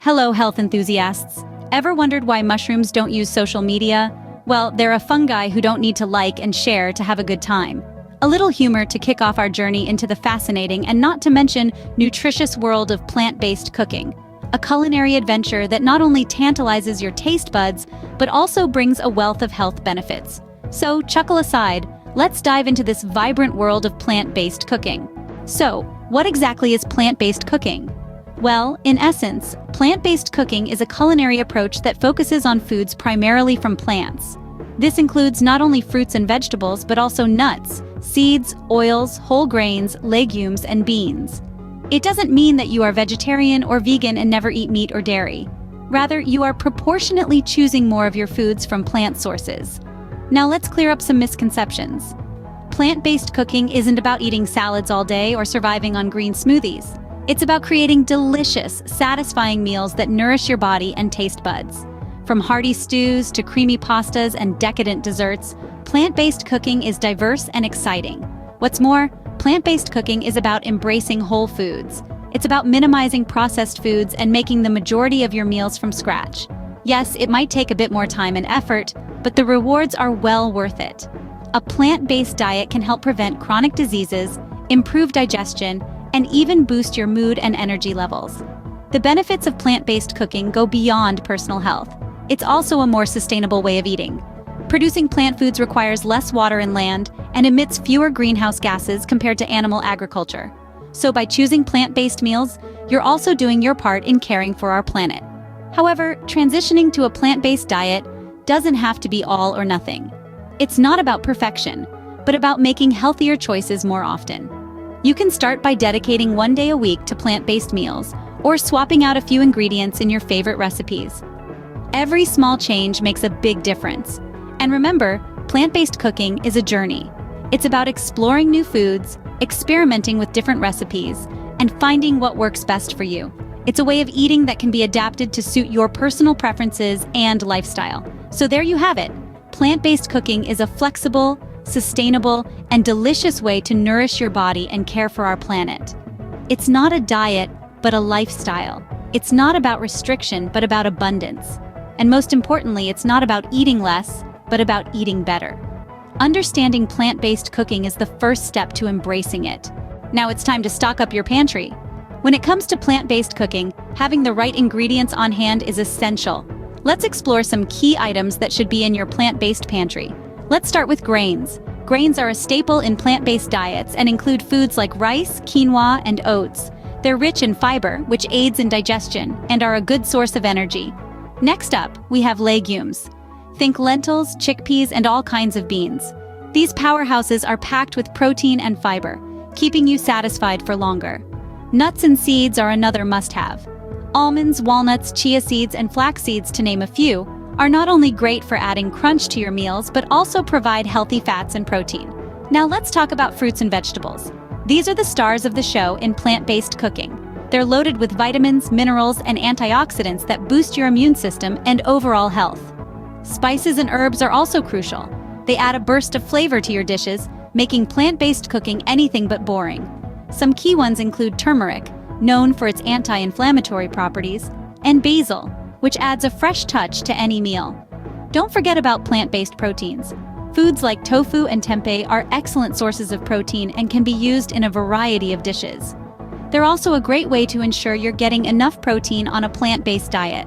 Hello, health enthusiasts. Ever wondered why mushrooms don't use social media? Well, they're a fungi who don't need to like and share to have a good time. A little humor to kick off our journey into the fascinating and not to mention nutritious world of plant-based cooking. A culinary adventure that not only tantalizes your taste buds, but also brings a wealth of health benefits. So, chuckle aside, let's dive into this vibrant world of plant-based cooking. So, what exactly is plant-based cooking? Well, in essence, plant-based cooking is a culinary approach that focuses on foods primarily from plants. This includes not only fruits and vegetables, but also nuts, seeds, oils, whole grains, legumes, and beans. It doesn't mean that you are vegetarian or vegan and never eat meat or dairy. Rather, you are proportionately choosing more of your foods from plant sources. Now let's clear up some misconceptions. Plant-based cooking isn't about eating salads all day or surviving on green smoothies. It's about creating delicious, satisfying meals that nourish your body and taste buds. From hearty stews to creamy pastas and decadent desserts, plant-based cooking is diverse and exciting. What's more, plant-based cooking is about embracing whole foods. It's about minimizing processed foods and making the majority of your meals from scratch. Yes, it might take a bit more time and effort, but the rewards are well worth it. A plant-based diet can help prevent chronic diseases, improve digestion, and even boost your mood and energy levels. The benefits of plant-based cooking go beyond personal health. It's also a more sustainable way of eating. Producing plant foods requires less water and land and emits fewer greenhouse gases compared to animal agriculture. So by choosing plant-based meals, you're also doing your part in caring for our planet. However, transitioning to a plant-based diet doesn't have to be all or nothing. It's not about perfection, but about making healthier choices more often. You can start by dedicating one day a week to plant-based meals or swapping out a few ingredients in your favorite recipes. Every small change makes a big difference. And remember, plant-based cooking is a journey. It's about exploring new foods, experimenting with different recipes, and finding what works best for you. It's a way of eating that can be adapted to suit your personal preferences and lifestyle. So there you have it. Plant-based cooking is a flexible, sustainable, and delicious way to nourish your body and care for our planet. It's not a diet, but a lifestyle. It's not about restriction, but about abundance. And most importantly, it's not about eating less, but about eating better. Understanding plant-based cooking is the first step to embracing it. Now it's time to stock up your pantry. When it comes to plant-based cooking, having the right ingredients on hand is essential. Let's explore some key items that should be in your plant-based pantry. Let's start with grains. Grains are a staple in plant-based diets and include foods like rice, quinoa, and oats. They're rich in fiber, which aids in digestion, and are a good source of energy. Next up, we have legumes. Think lentils, chickpeas, and all kinds of beans. These powerhouses are packed with protein and fiber, keeping you satisfied for longer. Nuts and seeds are another must-have. Almonds, walnuts, chia seeds, and flax seeds, to name a few, are not only great for adding crunch to your meals, but also provide healthy fats and protein. Now let's talk about fruits and vegetables. These are the stars of the show in plant-based cooking. They're loaded with vitamins, minerals, and antioxidants that boost your immune system and overall health. Spices and herbs are also crucial. They add a burst of flavor to your dishes, making plant-based cooking anything but boring. Some key ones include turmeric, known for its anti-inflammatory properties, and basil, which adds a fresh touch to any meal. Don't forget about plant-based proteins. Foods like tofu and tempeh are excellent sources of protein and can be used in a variety of dishes. They're also a great way to ensure you're getting enough protein on a plant-based diet.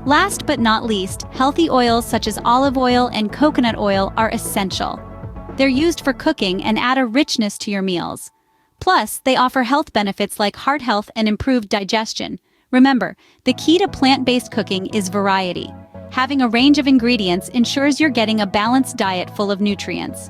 Last but not least, healthy oils such as olive oil and coconut oil are essential. They're used for cooking and add a richness to your meals. Plus, they offer health benefits like heart health and improved digestion. Remember, the key to plant-based cooking is variety. Having a range of ingredients ensures you're getting a balanced diet full of nutrients.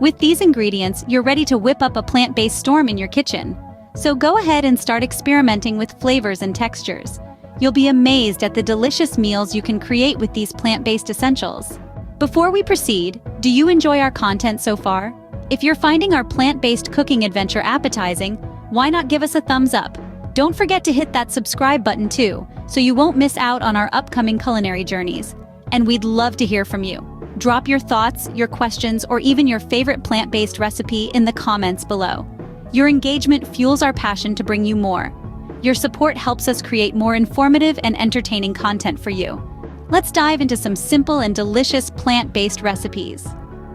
With these ingredients, you're ready to whip up a plant-based storm in your kitchen. So go ahead and start experimenting with flavors and textures. You'll be amazed at the delicious meals you can create with these plant-based essentials. Before we proceed, do you enjoy our content so far? If you're finding our plant-based cooking adventure appetizing, why not give us a thumbs up? Don't forget to hit that subscribe button too, so you won't miss out on our upcoming culinary journeys. And we'd love to hear from you. Drop your thoughts, your questions, or even your favorite plant-based recipe in the comments below. Your engagement fuels our passion to bring you more. Your support helps us create more informative and entertaining content for you. Let's dive into some simple and delicious plant-based recipes.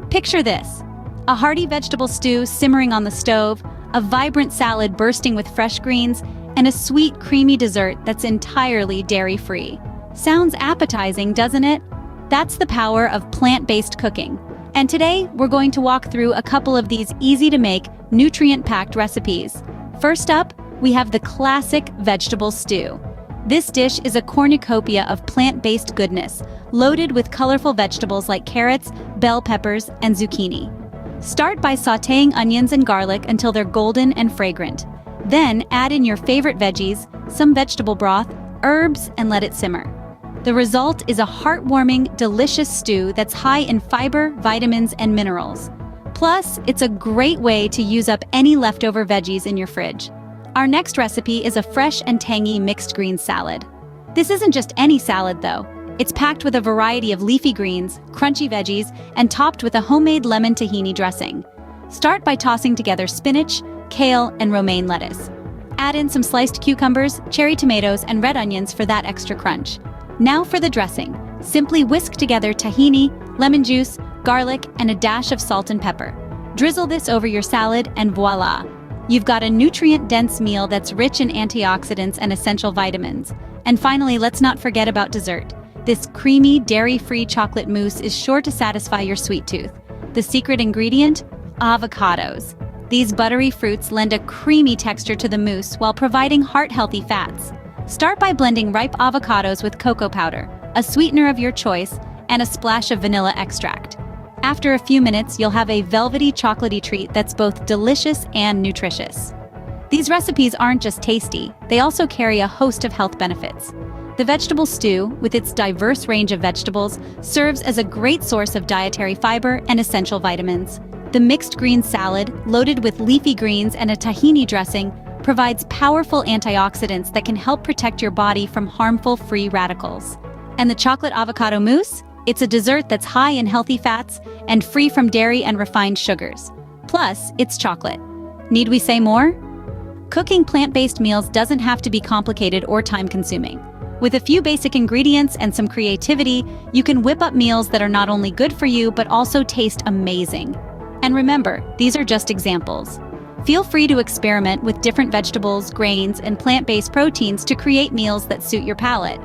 Picture this: a hearty vegetable stew simmering on the stove, a vibrant salad bursting with fresh greens, and a sweet, creamy dessert that's entirely dairy-free. Sounds appetizing, doesn't it? That's the power of plant-based cooking. And today, we're going to walk through a couple of these easy-to-make, nutrient-packed recipes. First up, we have the classic vegetable stew. This dish is a cornucopia of plant-based goodness, loaded with colorful vegetables like carrots, bell peppers, and zucchini. Start by sautéing onions and garlic until they're golden and fragrant. Then add in your favorite veggies, some vegetable broth, herbs, and let it simmer. The result is a heartwarming, delicious stew that's high in fiber, vitamins, and minerals. Plus, it's a great way to use up any leftover veggies in your fridge. Our next recipe is a fresh and tangy mixed greens salad. This isn't just any salad, though. It's packed with a variety of leafy greens, crunchy veggies, and topped with a homemade lemon tahini dressing. Start by tossing together spinach, kale, and romaine lettuce. Add in some sliced cucumbers, cherry tomatoes, and red onions for that extra crunch. Now for the dressing. Simply whisk together tahini, lemon juice, garlic, and a dash of salt and pepper. Drizzle this over your salad and voila! You've got a nutrient-dense meal that's rich in antioxidants and essential vitamins. And finally, let's not forget about dessert. This creamy, dairy-free chocolate mousse is sure to satisfy your sweet tooth. The secret ingredient? Avocados. These buttery fruits lend a creamy texture to the mousse while providing heart-healthy fats. Start by blending ripe avocados with cocoa powder, a sweetener of your choice, and a splash of vanilla extract. After a few minutes, you'll have a velvety, chocolatey treat that's both delicious and nutritious. These recipes aren't just tasty, they also carry a host of health benefits. The vegetable stew, with its diverse range of vegetables, serves as a great source of dietary fiber and essential vitamins. The mixed green salad, loaded with leafy greens and a tahini dressing, provides powerful antioxidants that can help protect your body from harmful free radicals. And the chocolate avocado mousse? It's a dessert that's high in healthy fats and free from dairy and refined sugars. Plus, it's chocolate. Need we say more? Cooking plant-based meals doesn't have to be complicated or time-consuming. With a few basic ingredients and some creativity, you can whip up meals that are not only good for you but also taste amazing. And remember, these are just examples. Feel free to experiment with different vegetables, grains, and plant-based proteins to create meals that suit your palate.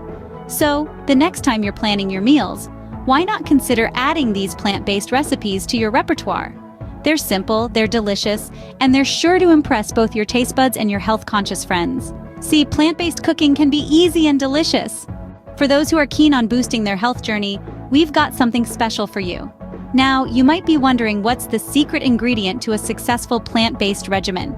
So, the next time you're planning your meals, why not consider adding these plant-based recipes to your repertoire? They're simple, they're delicious, and they're sure to impress both your taste buds and your health-conscious friends. See, plant-based cooking can be easy and delicious. For those who are keen on boosting their health journey, we've got something special for you. Now, you might be wondering what's the secret ingredient to a successful plant-based regimen.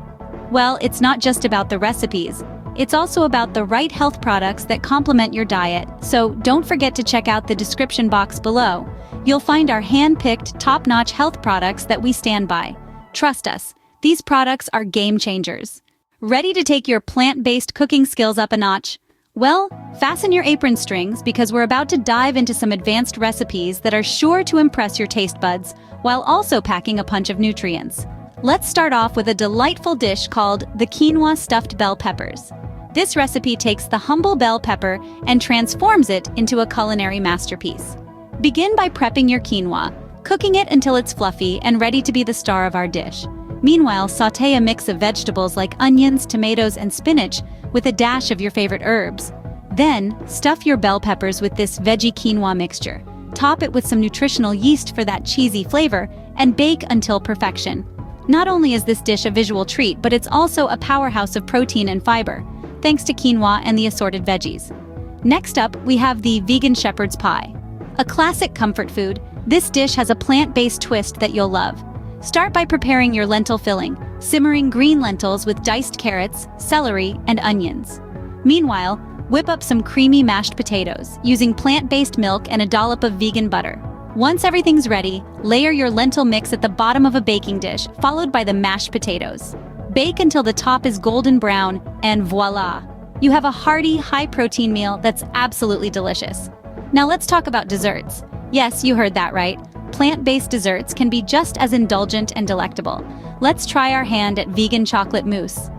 Well, it's not just about the recipes. It's also about the right health products that complement your diet, so don't forget to check out the description box below. You'll find our hand-picked, top-notch health products that we stand by. Trust us, these products are game changers. Ready to take your plant-based cooking skills up a notch? Well, fasten your apron strings because we're about to dive into some advanced recipes that are sure to impress your taste buds while also packing a punch of nutrients. Let's start off with a delightful dish called the quinoa stuffed bell peppers. This recipe takes the humble bell pepper and transforms it into a culinary masterpiece. Begin by prepping your quinoa, cooking it until it's fluffy and ready to be the star of our dish. Meanwhile, sauté a mix of vegetables like onions, tomatoes, and spinach with a dash of your favorite herbs. Then, stuff your bell peppers with this veggie quinoa mixture. Top it with some nutritional yeast for that cheesy flavor, and bake until perfection. Not only is this dish a visual treat, but it's also a powerhouse of protein and fiber, thanks to quinoa and the assorted veggies. Next up, we have the vegan shepherd's pie. A classic comfort food, this dish has a plant-based twist that you'll love. Start by preparing your lentil filling, simmering green lentils with diced carrots, celery, and onions. Meanwhile, whip up some creamy mashed potatoes, using plant-based milk and a dollop of vegan butter. Once everything's ready, layer your lentil mix at the bottom of a baking dish, followed by the mashed potatoes. Bake until the top is golden brown, and voila! You have a hearty, high-protein meal that's absolutely delicious. Now let's talk about desserts. Yes, you heard that right. Plant-based desserts can be just as indulgent and delectable. Let's try our hand at vegan chocolate mousse.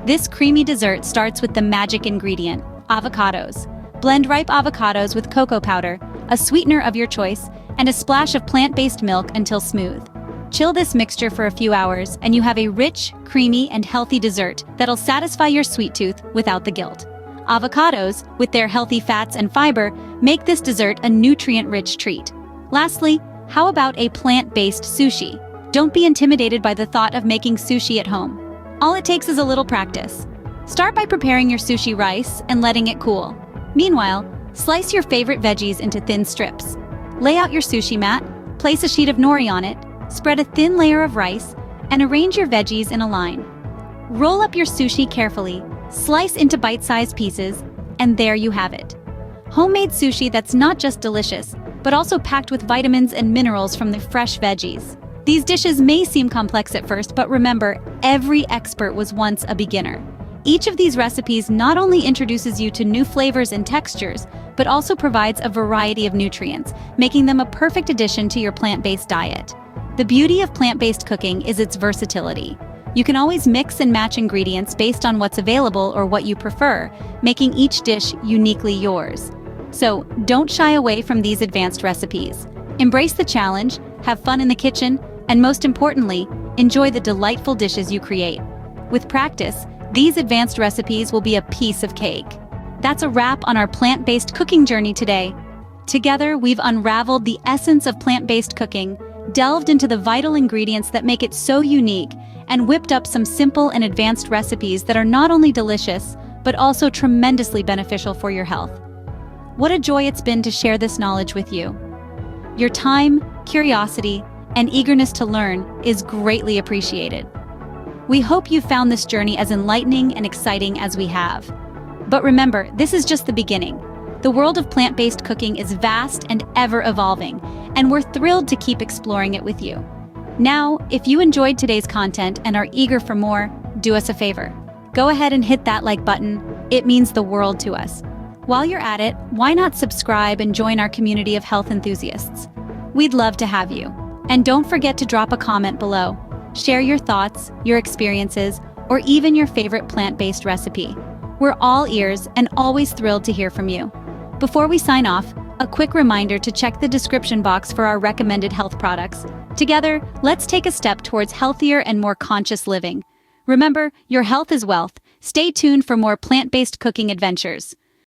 This creamy dessert starts with the magic ingredient, avocados. Blend ripe avocados with cocoa powder, a sweetener of your choice, and a splash of plant-based milk until smooth. Chill this mixture for a few hours, and you have a rich, creamy, and healthy dessert that'll satisfy your sweet tooth without the guilt. Avocados, with their healthy fats and fiber, make this dessert a nutrient-rich treat. Lastly, how about a plant-based sushi? Don't be intimidated by the thought of making sushi at home. All it takes is a little practice. Start by preparing your sushi rice and letting it cool. Meanwhile, slice your favorite veggies into thin strips. Lay out your sushi mat, place a sheet of nori on it, spread a thin layer of rice, and arrange your veggies in a line. Roll up your sushi carefully, slice into bite-sized pieces, and there you have it. Homemade sushi that's not just delicious, but also packed with vitamins and minerals from the fresh veggies. These dishes may seem complex at first, but remember, every expert was once a beginner. Each of these recipes not only introduces you to new flavors and textures, but also provides a variety of nutrients, making them a perfect addition to your plant-based diet. The beauty of plant-based cooking is its versatility. You can always mix and match ingredients based on what's available or what you prefer, making each dish uniquely yours. So, don't shy away from these advanced recipes. Embrace the challenge, have fun in the kitchen, and most importantly, enjoy the delightful dishes you create. With practice, these advanced recipes will be a piece of cake. That's a wrap on our plant-based cooking journey today. Together, we've unraveled the essence of plant-based cooking, delved into the vital ingredients that make it so unique, and whipped up some simple and advanced recipes that are not only delicious, but also tremendously beneficial for your health. What a joy it's been to share this knowledge with you. Your time, curiosity, and eagerness to learn is greatly appreciated. We hope you found this journey as enlightening and exciting as we have. But remember, this is just the beginning. The world of plant-based cooking is vast and ever-evolving, and we're thrilled to keep exploring it with you. Now, if you enjoyed today's content and are eager for more, do us a favor. Go ahead and hit that like button. It means the world to us. While you're at it, why not subscribe and join our community of health enthusiasts? We'd love to have you. And don't forget to drop a comment below. Share your thoughts, your experiences, or even your favorite plant-based recipe. We're all ears and always thrilled to hear from you. Before we sign off, a quick reminder to check the description box for our recommended health products. Together, let's take a step towards healthier and more conscious living. Remember, your health is wealth. Stay tuned for more plant-based cooking adventures.